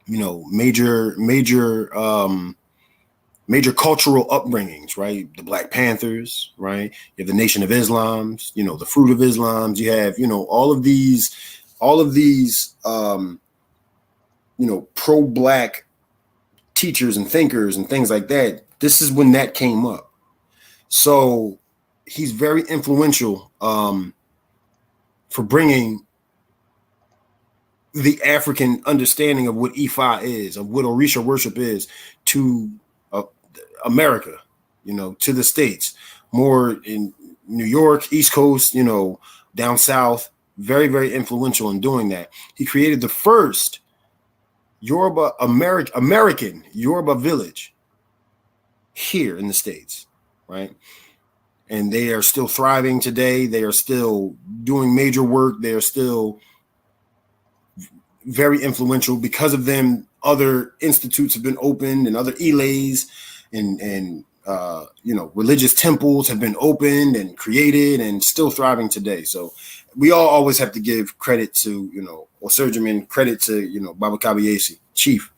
you know, major cultural upbringings, right? The Black Panthers, right? You have the Nation of Islam's, you know, the Fruit of Islam's. You have, you know, all of these, you know, pro-Black teachers and thinkers and things like that. This is when that came up. So he's very influential for bringing the African understanding of what Ifa is, of what Orisha worship is, to America, you know, to the States, more in New York, East Coast, you know, down South. Very, very influential in doing that. He created the first Yoruba American Yoruba village here in the States, right? And they are still thriving today. They are still doing major work. They are still very influential. Because of them, other institutes have been opened and other ilays and you know, religious temples have been opened and created and still thriving today. So we all always have to give credit to, you know, Osurgerman, credit to, you know, Baba Kabiesi, Chief.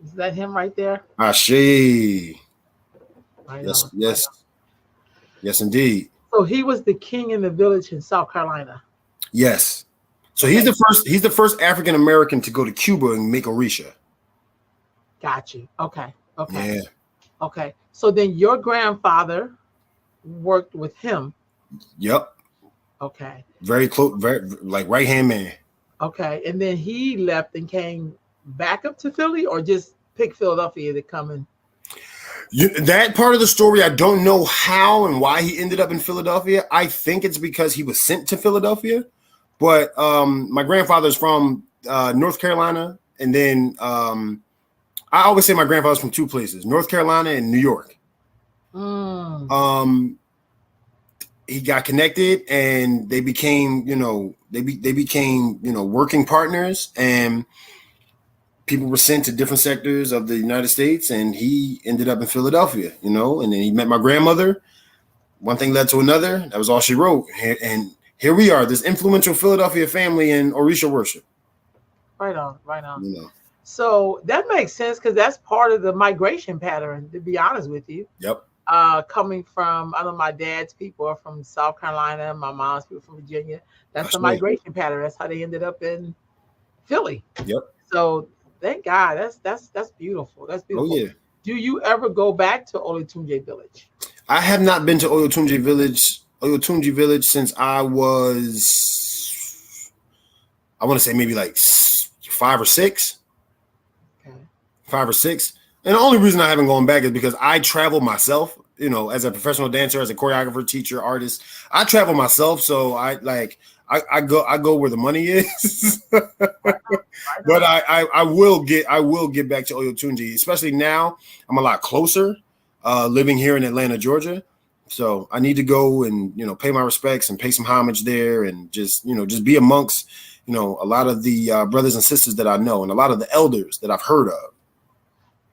Is that him right there? Ashe. Yes, indeed. So he was the king in the village in South Carolina. Yes. So he's the first African American to go to Cuba and make Orisha. Got you. Okay. Yeah. Okay. So then your grandfather worked with him. Yep. Okay. Very close, very like right hand man. Okay. And then he left and came back up to Philly, or just picked Philadelphia to come in? That part of the story, I don't know how and why he ended up in Philadelphia. I think it's because he was sent to Philadelphia. But my grandfather's from North Carolina. And then I always say my grandfather's from two places, North Carolina and New York. He got connected and they became, you know, they became, you know, working partners, and people were sent to different sectors of the United States, and he ended up in Philadelphia, you know, and then he met my grandmother. One thing led to another. That was all she wrote. And here we are, this influential Philadelphia family in Orisha worship. Right on. You know. So that makes sense, because that's part of the migration pattern, to be honest with you. Yep. Coming from, I know my dad's people are from South Carolina, my mom's people from Virginia. That's the migration pattern. That's how they ended up in Philly. Yep. So thank God. That's beautiful. That's beautiful. Oh yeah. Do you ever go back to Olatunji Village? I have not been to Oyotunji Village since I was, I want to say maybe like 5 or 6. Okay. 5 or 6. And the only reason I haven't gone back is because I travel myself, you know, as a professional dancer, as a choreographer, teacher, artist. I travel myself, so I go where the money is. But I will get back to Oyotunji, especially now. I'm a lot closer, living here in Atlanta, Georgia. So I need to go and, you know, pay my respects and pay some homage there, and just, you know, just be amongst, you know, a lot of the brothers and sisters that I know, and a lot of the elders that I've heard of.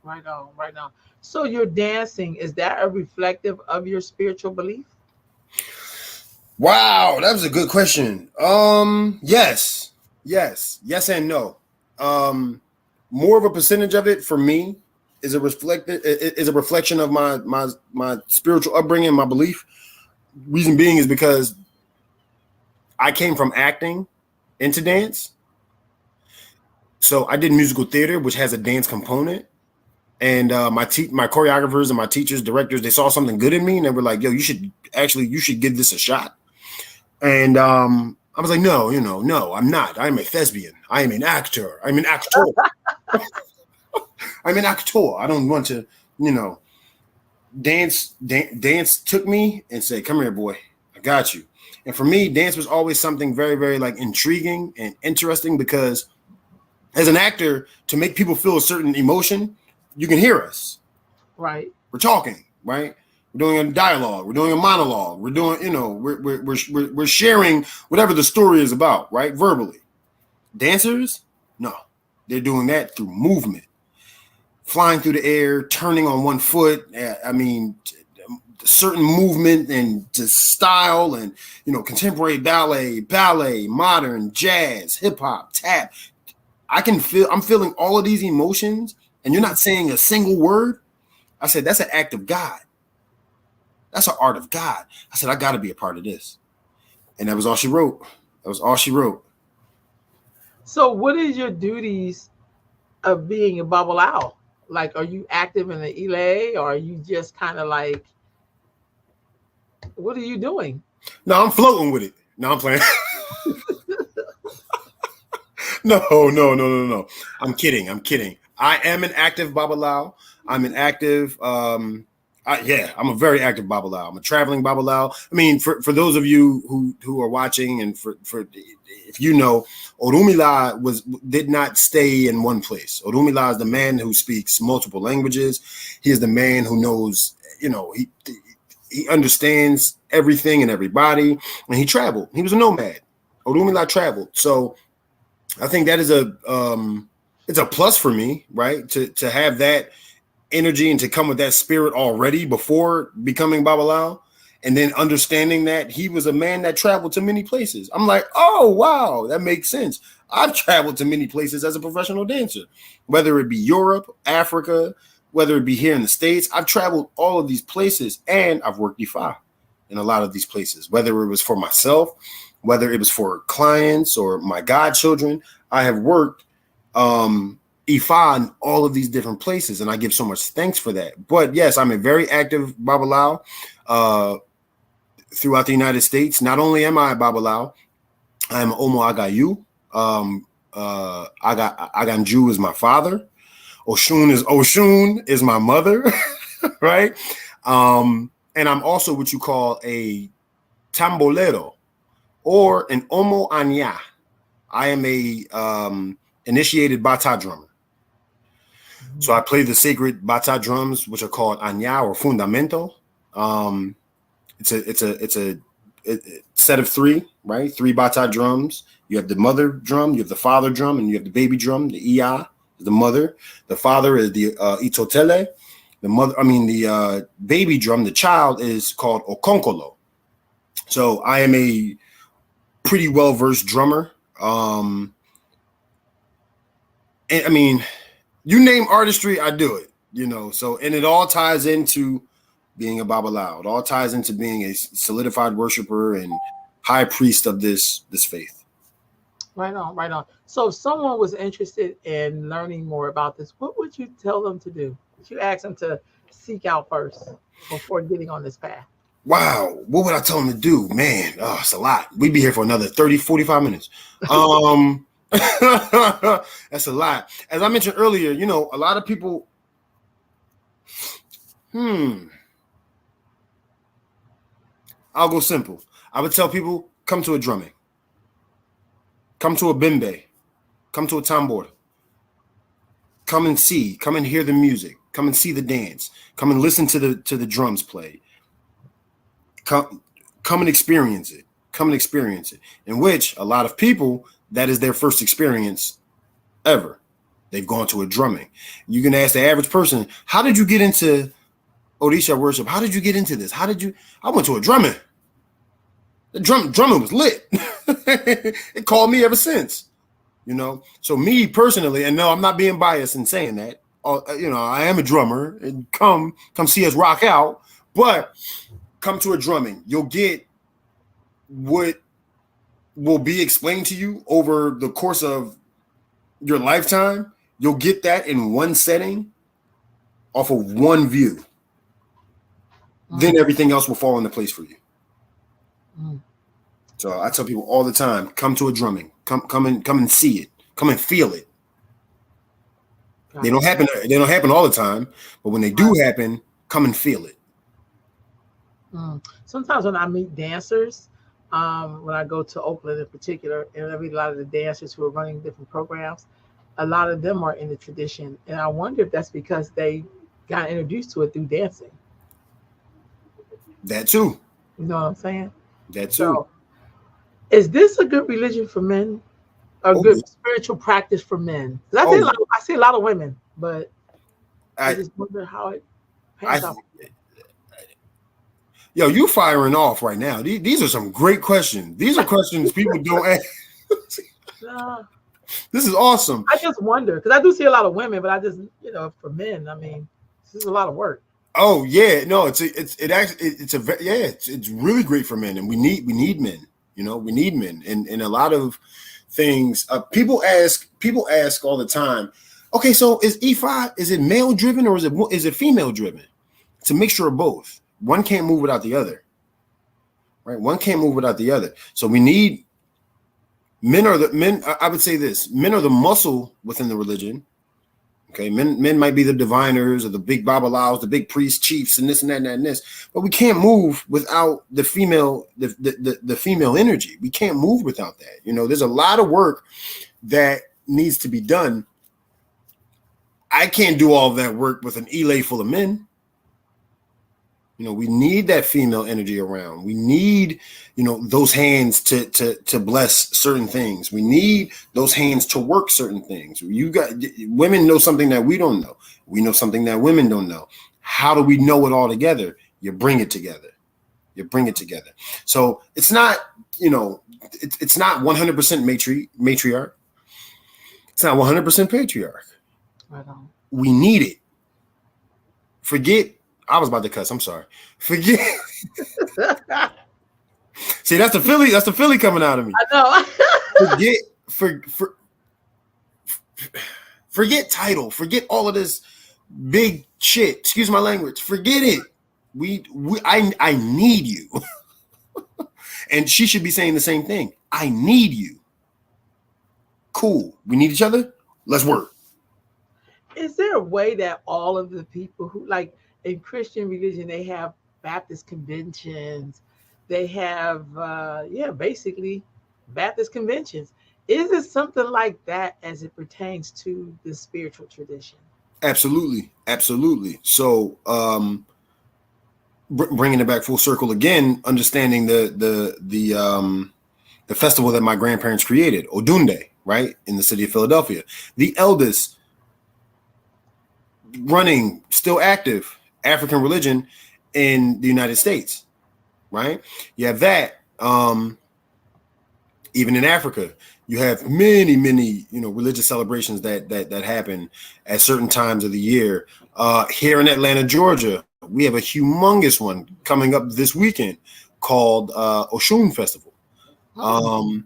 Right on. So your dancing, is that a reflective of your spiritual belief? Wow, that was a good question. Yes and no. More of a percentage of it for me is a reflection of my spiritual upbringing, my belief. Reason being is because I came from acting into dance, So I did musical theater, which has a dance component. And my choreographers and my teachers, directors, they saw something good in me, and they were like, "Yo, you should give this a shot." And I was like, "No, no, I'm not. I'm a thespian. I am an actor. I'm an actor. I'm an actor. I don't want to, dance took me and said, 'Come here, boy. I got you.'" And for me, dance was always something very, very like intriguing and interesting, because as an actor, to make people feel a certain emotion, you can hear us. Right. We're talking, right? We're doing a dialogue. We're doing a monologue. We're doing, we're sharing whatever the story is about, right? Verbally. Dancers, no. They're doing that through movement. Flying through the air, turning on one foot. I mean, certain movement and just style and, contemporary ballet, modern, jazz, hip hop, tap. I'm feeling all of these emotions, and you're not saying a single word. I said, that's an act of God. That's an art of God. I said, I got to be a part of this. And that was all she wrote. So what is your duties of being a babalao? Like, are you active in the Ile, or are you just kind of like, what are you doing? No, I'm floating with it. No, I'm playing. No. I'm kidding. I am an active babalao. I'm an active, I'm a very active babalao. I'm a traveling babalao. I mean, for those of you who are watching, and for if you know, Orumila did not stay in one place. Orumila is the man who speaks multiple languages. He is the man who knows, he understands everything and everybody, and he traveled. He was a nomad. Orumila traveled. So I think that is it's a plus for me, right? To have that energy and to come with that spirit already before becoming babalao, and then understanding that he was a man that traveled to many places. I'm like, oh, wow, that makes sense. I've traveled to many places as a professional dancer, whether it be Europe, Africa, whether it be here in the States. I've traveled all of these places, and I've worked IFA in a lot of these places, whether it was for myself, whether it was for clients or my godchildren. I have worked IFA in all of these different places, and I give so much thanks for that. But yes, I'm a very active babalao throughout the United States. Not only am I a babalao, I am Omo Agayu. Aganju is my father. Oshun is my mother, right? And I'm also what you call a tambolero or an Omo Anya. I am a initiated bata drummer. So I play the sacred bata drums, which are called Anya or Fundamento. It's a set of three, right? 3 bata drums. You have the mother drum, you have the father drum, and you have the baby drum. The Iya is the mother. The father is the Itotele. The baby drum, the child, is called Okonkolo. So I am a pretty well-versed drummer. And I mean, you name artistry, I do it, so, and it all ties into being a babalao. It all ties into being a solidified worshiper and high priest of this faith. Right on. So if someone was interested in learning more about this, what would you tell them to do? Would you ask them to seek out first before getting on this path? Wow. What would I tell them to do? Man, it's a lot. We'd be here for another 30, 45 minutes. That's a lot. As I mentioned earlier, a lot of people, I'll go simple. I would tell people, come to a drumming. Come to a bimbe. Come to a tambor. Come and hear the music. Come and see the dance. Come and listen to the drums play. Come and experience it. In which a lot of people, that is their first experience ever. They've gone to a drumming. You can ask the average person, how did you get into Odisha worship? How did you get into this? I went to a drumming. The drumming was lit. It called me ever since, So me personally, and no, I'm not being biased in saying that. I am a drummer, and come see us rock out. But come to a drumming, you'll get what will be explained to you over the course of your lifetime, you'll get that in one setting off of one view. Then everything else will fall into place for you. So I tell people all the time, come to a drumming, come and see it, come and feel it. They don't happen all the time, but when they do happen, come and feel it. Sometimes when I meet dancers, when I go to Oakland in particular, and I meet a lot of the dancers who are running different programs, a lot of them are in the tradition. And I wonder if that's because they got introduced to it through dancing. That too. You know what I'm saying? That too. So, is this a good religion for men? A good spiritual practice for men? I see a lot of women, but I just wonder how it pans out. Yo, you firing off right now. These are some great questions. These are questions people don't ask. This is awesome. I just wonder, because I do see a lot of women, but I just, for men, I mean, this is a lot of work. Oh yeah, no, it's really great for men, and we need men. We need men, and a lot of things. People ask all the time. Okay, so is E5, is it male driven or is it female driven? It's a mixture of both. One can't move without the other, right? One can't move without the other. So we need men. I would say this: men are the muscle within the religion. Okay, men might be the diviners or the big babalaos, the big priests, chiefs, and this and that and this. But we can't move without the female, the female energy. We can't move without that. There's a lot of work that needs to be done. I can't do all of that work with an elay full of men. We need that female energy around. We need, those hands to bless certain things. We need those hands to work certain things. Women know something that we don't know. We know something that women don't know. How do we know it all together? You bring it together. So it's not, it's not 100% matriarch. It's not 100% patriarch. Right on. We need it. I was about to cuss. I'm sorry. Forget. See, that's the Philly. That's the Philly coming out of me. I know. Forget title. Forget all of this big shit. Excuse my language. Forget it. I need you. And she should be saying the same thing. I need you. Cool. We need each other. Let's work. Is there a way that all of the people who in Christian religion, they have Baptist conventions. They have, basically Baptist conventions. Is it something like that as it pertains to the spiritual tradition? Absolutely. So, bringing it back full circle again, understanding the festival that my grandparents created, Odunde, right, in the city of Philadelphia, the eldest running, still active African religion in the United States, right? You have that. Even in Africa, you have many, religious celebrations that happen at certain times of the year. Here in Atlanta, Georgia, we have a humongous one coming up this weekend called Oshun Festival. And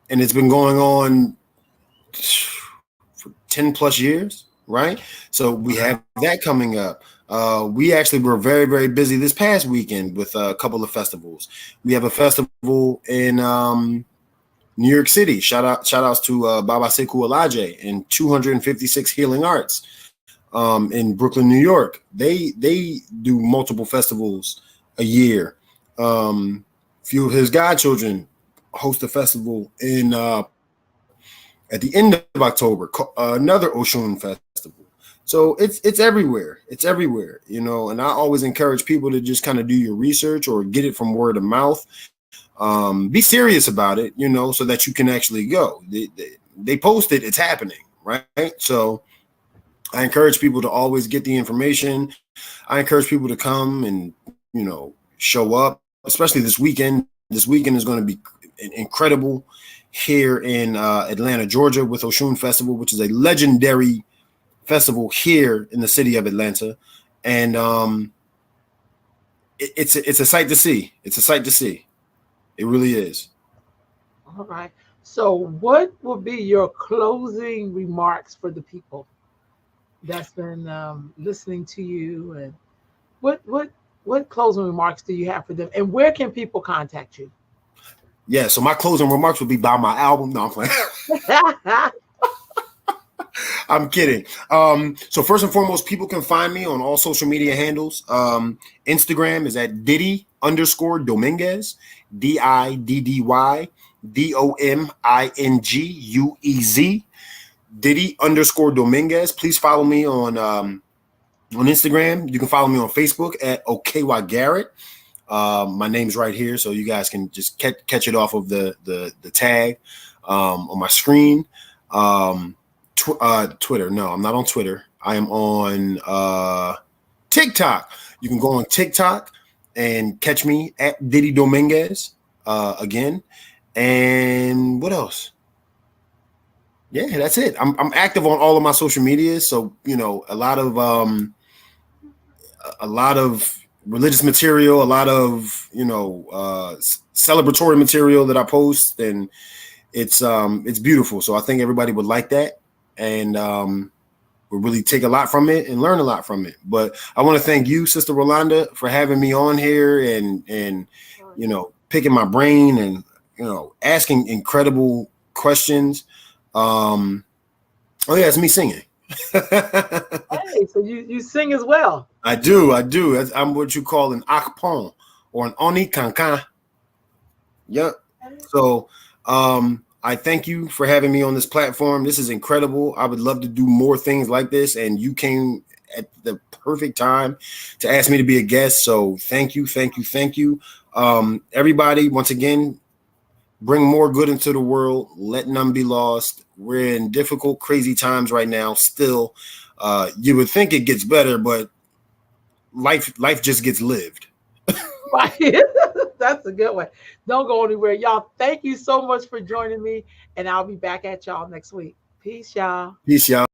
it's been going on for 10 plus years, right? So we have that coming up. We actually were very, very busy this past weekend with a couple of festivals. We have a festival in New York City. Shout outs to Baba Sekou Olaje and 256 Healing Arts in Brooklyn, New York. They do multiple festivals a year. Few of his godchildren host a festival in at the end of October, another Oshun festival. So it's everywhere. It's everywhere, and I always encourage people to just kind of do your research or get it from word of mouth. Be serious about it, so that you can actually go. They post it, it's happening, right? So I encourage people to always get the information. I encourage people to come and, show up, especially this weekend. This weekend is going to be incredible here in Atlanta, Georgia, with Oshun Festival, which is a legendary festival here in the city of Atlanta, and it's a sight to see. It's a sight to see. It really is. All right. So, what would be your closing remarks for the people that's been listening to you, and what closing remarks do you have for them, and where can people contact you? Yeah, so my closing remarks would be by my album. No, I'm playing. I'm kidding. So first and foremost, people can find me on all social media handles. Instagram is at Diddy_Dominguez, DIDDY DOMINGUEZ, Diddy_Dominguez. Please follow me on Instagram. You can follow me on Facebook at Oweka Garrett. My name's right here, so you guys can just catch it off of the tag on my screen. Twitter. No, I'm not on Twitter. I am on TikTok. You can go on TikTok and catch me at Diddy Dominguez again. And what else? Yeah, that's it. I'm active on all of my social media. So, you know, a lot of religious material, a lot of, you know, celebratory material that I post, and it's beautiful. So I think everybody would like that. And we'll really take a lot from it and learn a lot from it. But I want to thank you, Sister Rolanda, for having me on here and you know, picking my brain and, you know, asking incredible questions. Oh yeah, it's me singing. Hey, so you sing as well? I do. I'm what you call an akpon or an oni kankan. Yep. So I thank you for having me on this platform. This is incredible. I would love to do more things like this, and you came at the perfect time to ask me to be a guest. So thank you. Everybody, once again, bring more good into the world. Let none be lost. We're in difficult, crazy times right now. Still, you would think it gets better, but life just gets lived. Right. That's a good one. Don't go anywhere. Y'all, thank you so much for joining me, and I'll be back at y'all next week. Peace, y'all. Peace, y'all.